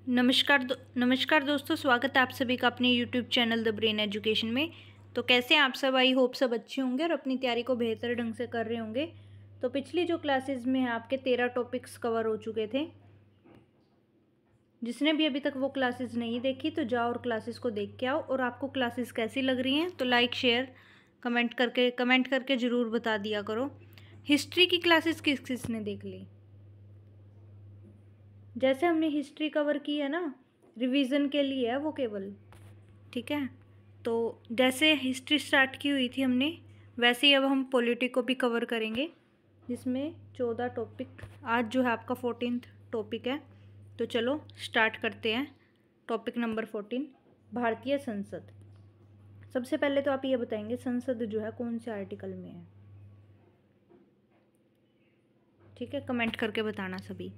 नमस्कार दोस्तों, स्वागत है आप सभी का अपने YouTube channel the brain education में। तो कैसे हैं आप सब? आई होप सब अच्छे होंगे और अपनी तैयारी को बेहतर ढंग से कर रहे होंगे। तो पिछली जो क्लासेस में आपके 13 टॉपिक्स कवर हो चुके थे। जिसने भी अभी तक वो क्लासेस नहीं देखी तो जाओ और क्लासेस को देख के आओ। और आपको क्लासेस कैसी लग रही हैं तो लाइक शेयर कमेंट करके ज़रूर बता दिया करो। हिस्ट्री की क्लासेस किस किस ने देख ली? जैसे हमने हिस्ट्री कवर की है ना, रिवीजन के लिए है वो केवल, ठीक है। तो जैसे हिस्ट्री स्टार्ट की हुई थी हमने, वैसे ही अब हम पॉलिटी को भी कवर करेंगे, जिसमें 14 टॉपिक। आज जो है आपका 14th टॉपिक है। तो चलो स्टार्ट करते हैं। टॉपिक नंबर 14, भारतीय संसद। सबसे पहले तो आप ये बताएंगे संसद जो है कौन से आर्टिकल में है, ठीक है। कमेंट करके बताना सभी।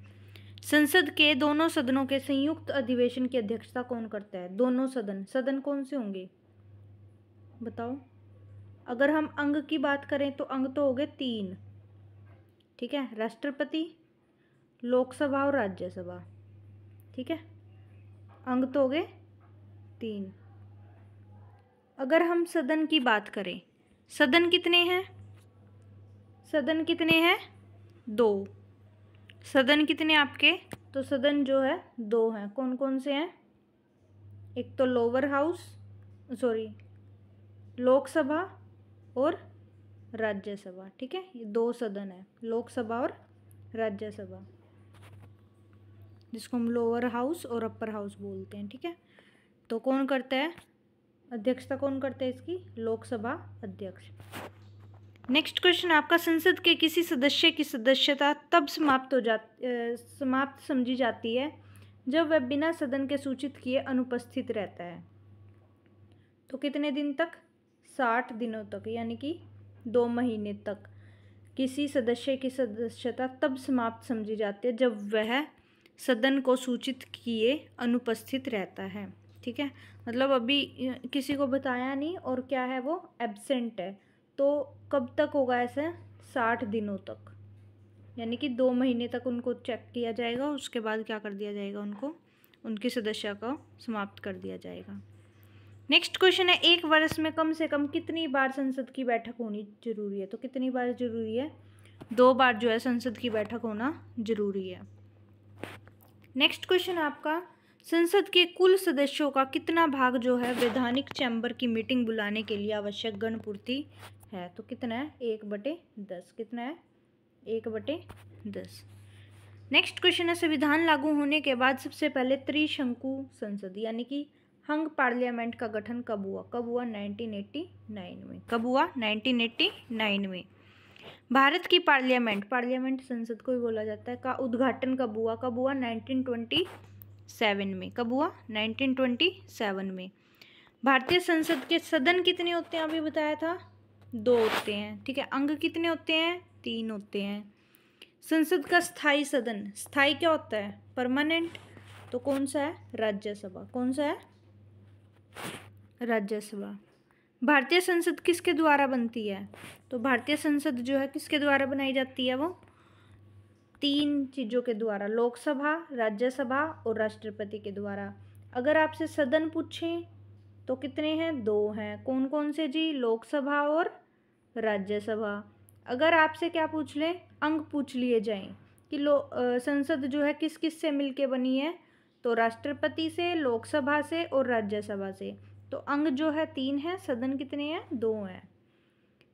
संसद के दोनों सदनों के संयुक्त अधिवेशन की अध्यक्षता कौन करता है? दोनों सदन कौन से होंगे बताओ। अगर हम अंग की बात करें तो अंग तो हो गए 3, ठीक है। राष्ट्रपति, लोकसभा और राज्यसभा, ठीक है। अंग तो हो गए 3। अगर हम सदन की बात करें, सदन कितने हैं? 2 सदन कितने आपके? तो सदन जो है 2 हैं। कौन कौन से हैं? एक तो लोकसभा और राज्यसभा, ठीक है। ये 2 सदन है, लोकसभा और राज्यसभा, जिसको हम लोअर हाउस और अपर हाउस बोलते हैं, ठीक है। तो कौन करता है अध्यक्षता? कौन करता है इसकी? लोकसभा अध्यक्ष। नेक्स्ट क्वेश्चन आपका, संसद के किसी सदस्य की सदस्यता तब समाप्त समझी जाती है जब वह बिना सदन के सूचित किए अनुपस्थित रहता है। तो कितने दिन तक? 60 दिनों तक, यानी कि 2 महीने तक किसी सदस्य की सदस्यता तब समाप्त समझी जाती है जब वह सदन को सूचित किए अनुपस्थित रहता है, ठीक है। मतलब अभी किसी को बताया नहीं और क्या है, वो एब्सेंट है। तो कब तक होगा ऐसे? 60 दिनों तक, यानी कि 2 महीने तक उनको चेक किया जाएगा। उसके बाद क्या कर दिया जाएगा? उनको उनकी सदस्यता को समाप्त कर दिया जाएगा। नेक्स्ट क्वेश्चन है, एक वर्ष में कम से कम कितनी बार संसद की बैठक होनी जरूरी है? तो कितनी बार जरूरी है? 2 बार जो है संसद की बैठक होना जरूरी है। नेक्स्ट क्वेश्चन आपका, संसद के कुल सदस्यों का कितना भाग जो है वैधानिक चैम्बर की मीटिंग बुलाने के लिए आवश्यक गणपूर्ति है? तो कितना है? 1/10। कितना है? 1/10। नेक्स्ट क्वेश्चन है, संविधान लागू होने के बाद सबसे पहले त्रिशंकु संसद यानी कि हंग पार्लियामेंट का गठन कब हुआ? 1989 में। कब हुआ? 1989 में। भारत की पार्लियामेंट संसद को ही बोला जाता है, का उद्घाटन कब हुआ? 1927 में। कब हुआ? 1927 में। भारतीय संसद के सदन कितने होते हैं? अभी बताया था 2 होते हैं, ठीक है। अंग कितने होते हैं? 3 होते हैं। संसद का स्थायी सदन, स्थायी क्या होता है? परमानेंट। तो कौन सा है? राज्यसभा। कौन सा है? राज्यसभा। भारतीय संसद किसके द्वारा बनती है? तो भारतीय संसद जो है किसके द्वारा बनाई जाती है? वो 3 चीज़ों के द्वारा, लोकसभा, राज्यसभा और राष्ट्रपति के द्वारा। अगर आपसे सदन पूछें तो कितने हैं? 2 हैं। कौन कौन से जी? लोकसभा और राज्यसभा। अगर आपसे क्या पूछ लें, अंग पूछ लिए जाएं कि संसद जो है किस किस से मिलके बनी है? तो राष्ट्रपति से, लोकसभा से और राज्यसभा से। तो अंग जो है 3 है, सदन कितने हैं? 2 हैं।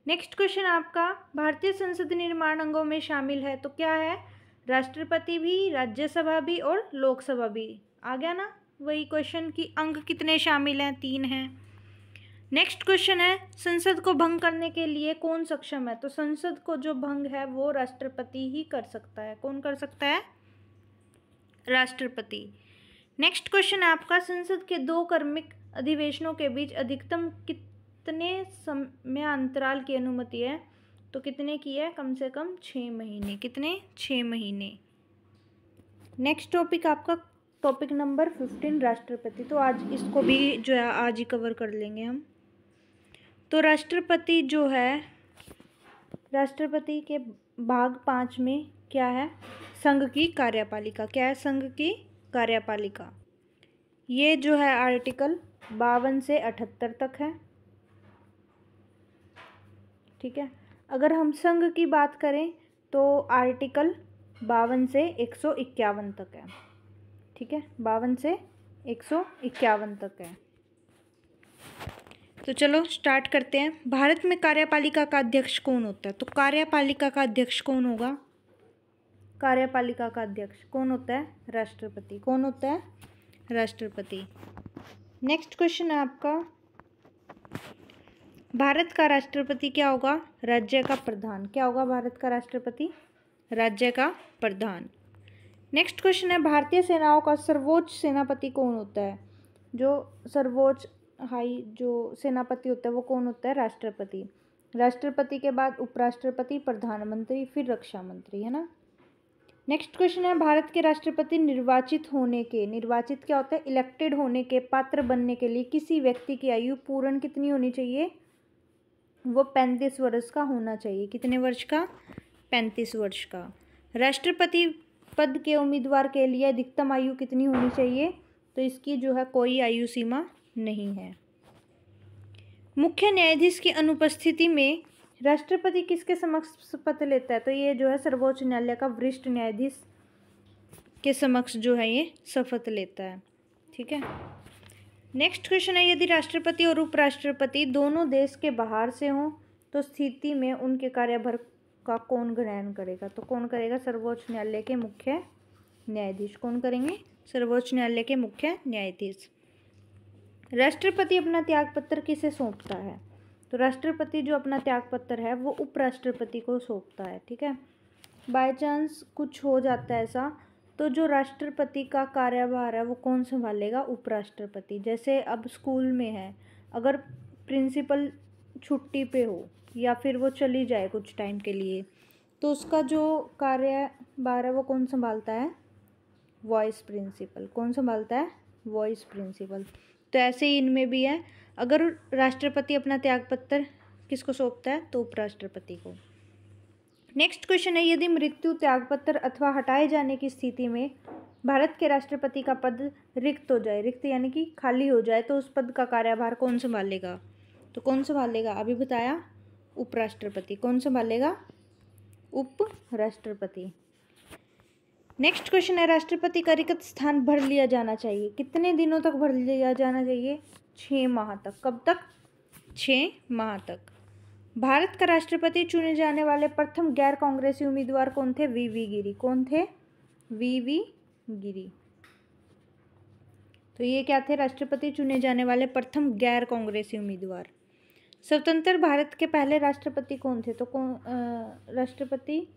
नेक्स्ट क्वेश्चन आपका, भारतीय संसद निर्माण अंगों में शामिल है तो क्या है? राष्ट्रपति भी, राज्यसभा भी और लोकसभा भी। आ गया ना वही क्वेश्चन कि अंग कितने शामिल हैं? 3 हैं। नेक्स्ट क्वेश्चन है, संसद को भंग करने के लिए कौन सक्षम है? तो संसद को जो भंग है वो राष्ट्रपति ही कर सकता है। कौन कर सकता है? राष्ट्रपति। नेक्स्ट क्वेश्चन आपका, संसद के 2 क्रमिक अधिवेशनों के बीच अधिकतम कितने समय अंतराल की अनुमति है? तो कितने की है? कम से कम 6 महीने। कितने? 6 महीने। नेक्स्ट टॉपिक आपका टॉपिक नंबर 15, राष्ट्रपति। तो आज इसको भी जो है आज ही कवर कर लेंगे हम। तो राष्ट्रपति जो है, राष्ट्रपति के भाग 5 में क्या है? संघ की कार्यपालिका। क्या है? संघ की कार्यपालिका। ये जो है आर्टिकल 52 से 78 तक है, ठीक है। अगर हम संघ की बात करें तो आर्टिकल 52 से 151 तक है, ठीक है, 52 से 151 तक है। तो चलो स्टार्ट करते हैं। भारत में कार्यपालिका का अध्यक्ष कौन होता है? तो कार्यपालिका का अध्यक्ष कौन होगा? कार्यपालिका का अध्यक्ष कौन होता है? राष्ट्रपति। कौन होता है? राष्ट्रपति। नेक्स्ट क्वेश्चन है आपका, भारत का राष्ट्रपति क्या होगा? राज्य का प्रधान। क्या होगा भारत का राष्ट्रपति? राज्य का प्रधान। नेक्स्ट क्वेश्चन है, भारतीय सेनाओं का सर्वोच्च सेनापति कौन होता है? जो सर्वोच्च जो सेनापति होता है वो कौन होता है? राष्ट्रपति। राष्ट्रपति के बाद उपराष्ट्रपति, प्रधानमंत्री, फिर रक्षा मंत्री, है ना। नेक्स्ट क्वेश्चन है, भारत के राष्ट्रपति निर्वाचित क्या होता है? इलेक्टेड होने के, पात्र बनने के लिए किसी व्यक्ति की आयु पूर्ण कितनी होनी चाहिए? वो 35 वर्ष का होना चाहिए। कितने वर्ष का? 35 वर्ष का। राष्ट्रपति पद के उम्मीदवार के लिए अधिकतम आयु कितनी होनी चाहिए? तो इसकी जो है कोई आयु सीमा नहीं है। मुख्य न्यायाधीश की अनुपस्थिति में राष्ट्रपति किसके समक्ष शपथ लेता है? तो ये जो है सर्वोच्च न्यायालय का वरिष्ठ न्यायाधीश के समक्ष जो है ये शपथ लेता है, ठीक है। नेक्स्ट क्वेश्चन है, यदि राष्ट्रपति और उपराष्ट्रपति दोनों देश के बाहर से हों तो स्थिति में उनके कार्यभार का कौन ग्रहण करेगा? तो कौन करेगा? सर्वोच्च न्यायालय के मुख्य न्यायाधीश। कौन करेंगे? सर्वोच्च न्यायालय के मुख्य न्यायाधीश। राष्ट्रपति अपना त्यागपत्र किसे सौंपता है? तो राष्ट्रपति जो अपना त्यागपत्र है वो उपराष्ट्रपति को सौंपता है, ठीक है। बाय चांस कुछ हो जाता है ऐसा तो जो राष्ट्रपति का कार्यभार है वो कौन संभालेगा? उपराष्ट्रपति। जैसे अब स्कूल में है, अगर प्रिंसिपल छुट्टी पे हो या फिर वो चली जाए कुछ टाइम के लिए तो उसका जो कार्यभार है वो कौन संभालता है? Vice principal. कौन संभालता है? Vice principal. तो ऐसे ही इनमें भी है, अगर राष्ट्रपति अपना त्यागपत्र किसको सौंपता है? तो उपराष्ट्रपति को। नेक्स्ट क्वेश्चन है, यदि मृत्यु, त्यागपत्र अथवा हटाए जाने की स्थिति में भारत के राष्ट्रपति का पद रिक्त हो जाए, रिक्त यानी कि खाली हो जाए, तो उस पद का कार्यभार कौन संभालेगा? तो कौन संभालेगा? अभी बताया, उपराष्ट्रपति। कौन संभालेगा? उपराष्ट्रपति। नेक्स्ट क्वेश्चन है, राष्ट्रपति का रिक्त स्थान भर लिया जाना चाहिए। कितने दिनों तक भर लिया जाना चाहिए? 6 माह तक। कब तक? 6 माह तक। भारत का राष्ट्रपति चुने जाने वाले प्रथम गैर कांग्रेसी उम्मीदवार कौन थे? वीवी गिरी। कौन थे? वीवी गिरी। तो ये क्या थे? राष्ट्रपति चुने जाने वाले प्रथम गैर कांग्रेसी उम्मीदवार। स्वतंत्र भारत के पहले राष्ट्रपति कौन थे? तो कौन राष्ट्रपति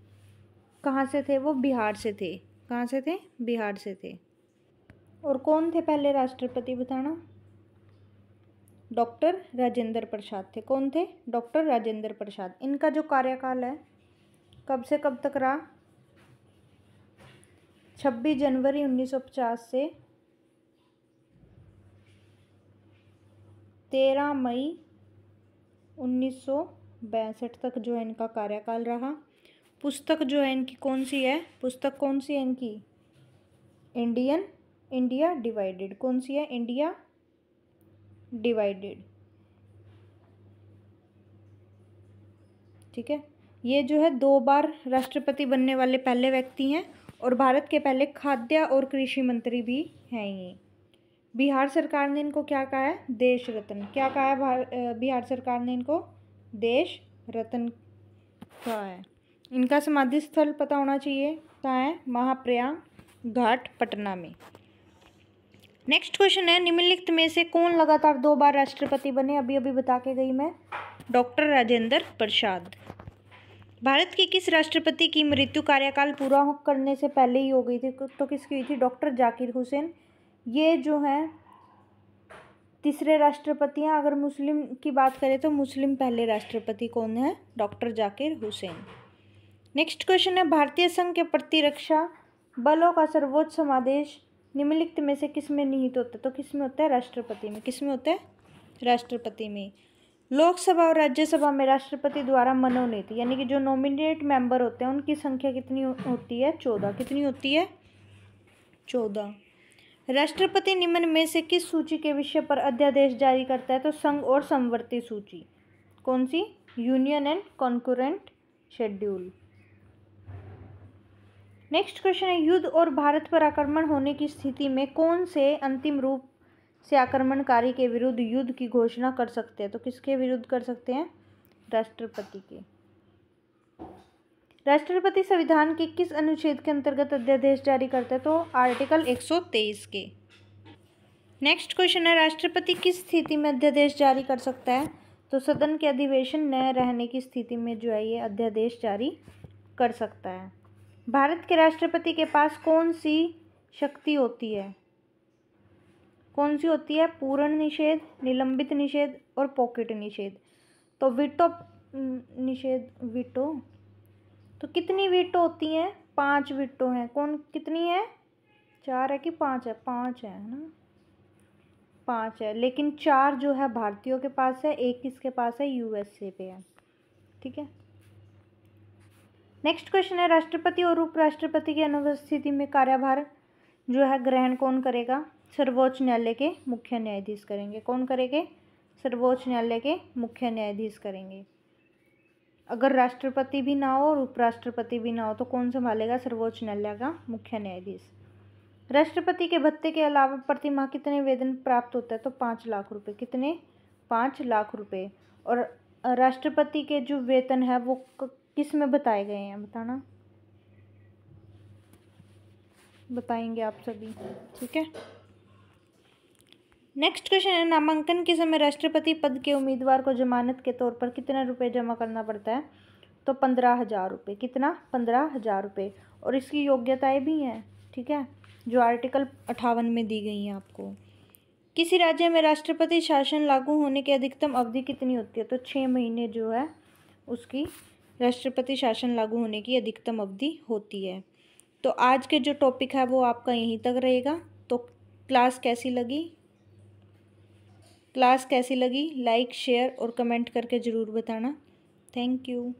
कहाँ से थे? वो बिहार से थे। कहाँ से थे? बिहार से थे। और कौन थे पहले राष्ट्रपति बताना? डॉक्टर राजेंद्र प्रसाद थे। कौन थे? डॉक्टर राजेंद्र प्रसाद। इनका जो कार्यकाल है कब से कब तक रहा? 26 जनवरी 1950 से 13 मई 1962 तक जो है इनका कार्यकाल रहा। पुस्तक जो है इनकी कौन सी है? पुस्तक कौन सी है इनकी? India divided. कौन सी है? इंडिया डिवाइडेड, ठीक है। ये जो है 2 बार राष्ट्रपति बनने वाले पहले व्यक्ति हैं और भारत के पहले खाद्य और कृषि मंत्री भी हैं ये। बिहार सरकार ने इनको क्या कहा है? देश रत्न। क्या कहा है बिहार सरकार ने इनको? देश रत्न कहा है। इनका समाधि स्थल पता होना चाहिए, कहाँ है? महाप्रयाग घाट, पटना में। नेक्स्ट क्वेश्चन है, निम्नलिखित में से कौन लगातार 2 बार राष्ट्रपति बने? अभी अभी बता के गई मैं, डॉक्टर राजेंद्र प्रसाद। भारत के किस राष्ट्रपति की मृत्यु कार्यकाल पूरा करने से पहले ही हो गई थी? तो किसकी हुई थी? डॉक्टर जाकिर हुसैन। ये जो है तीसरे राष्ट्रपति हैं। अगर मुस्लिम की बात करें तो मुस्लिम पहले राष्ट्रपति कौन है? Doctor Zakir Hussain. Next question है, भारतीय संघ के प्रतिरक्षा बलों का सर्वोच्च समादेश निम्नलिखित में से किस में निहित होता है? तो किस में होता है? राष्ट्रपति में। किस में होता है? राष्ट्रपति में। लोकसभा और राज्यसभा में राष्ट्रपति द्वारा मनोनीत यानी कि जो नॉमिनेट मेंबर होते हैं उनकी संख्या कितनी होती है? 14। कितनी होती है? 14। राष्ट्रपति निम्न में से किस सूची के विषय पर अध्यादेश जारी करता है? तो संघ और समवर्ती सूची। कौन सी? Union and concurrent schedule. Next question है, युद्ध और भारत पर आक्रमण होने की स्थिति में कौन से अंतिम रूप से आक्रमणकारी के विरुद्ध युद्ध की घोषणा कर सकते हैं? तो किसके विरुद्ध कर सकते हैं? राष्ट्रपति के। राष्ट्रपति संविधान के किस अनुच्छेद के अंतर्गत अध्यादेश जारी करता है? तो आर्टिकल 123 के। नेक्स्ट क्वेश्चन है, राष्ट्रपति किस स्थिति में अध्यादेश जारी कर सकता है? तो सदन के अधिवेशन न रहने की स्थिति में जो है ये अध्यादेश जारी कर सकता है। भारत के राष्ट्रपति के पास कौन सी शक्ति होती है? कौन सी होती है? पूर्ण निषेध, निलंबित निषेध और पॉकेट निषेध। तो वीटो निषेध, वीटो, तो कितनी वीटो होती हैं? 5 वीटो हैं। कौन, कितनी है? 4 है कि 5 है? 5 है ना, 5 है। लेकिन 4 जो है भारतीयों के पास है, 1 किसके पास है? यूएसए पे है। ठीक है। नेक्स्ट क्वेश्चन है, राष्ट्रपति और उपराष्ट्रपति की अनुपस्थिति में कार्यभार जो है ग्रहण कौन करेगा? सर्वोच्च न्यायालय के मुख्य न्यायाधीश करेंगे। कौन करेंगे? सर्वोच्च न्यायालय के मुख्य न्यायाधीश करेंगे। अगर राष्ट्रपति भी ना हो और उपराष्ट्रपति भी ना हो तो कौन संभालेगा? सर्वोच्च न्यायालय का मुख्य न्यायाधीश। राष्ट्रपति के भत्ते के अलावा प्रति माह कितने वेतन प्राप्त होता है? तो 5 लाख रुपए। कितने? 5 लाख रुपए। और राष्ट्रपति के जो वेतन है वो किस में बताए गए हैं? बताना, बताएंगे आप सभी। ठीक है। नेक्स्ट क्वेश्चन है, नामांकन के समय राष्ट्रपति पद के उम्मीदवार को जमानत के तौर पर कितने रुपए जमा करना पड़ता है? तो 15,000 रुपये। कितना? 15,000 रुपये। और इसकी योग्यताएं भी हैं, ठीक है, जो आर्टिकल 58 में दी गई हैं आपको। किसी राज्य में राष्ट्रपति शासन लागू होने की अधिकतम अवधि कितनी होती है? तो 6 महीने जो है उसकी राष्ट्रपति शासन लागू होने की अधिकतम अवधि होती है। तो आज के जो टॉपिक है वो आपका यहीं तक रहेगा। तो क्लास कैसी लगी? लाइक, शेयर और कमेंट करके ज़रूर बताना। Thank you.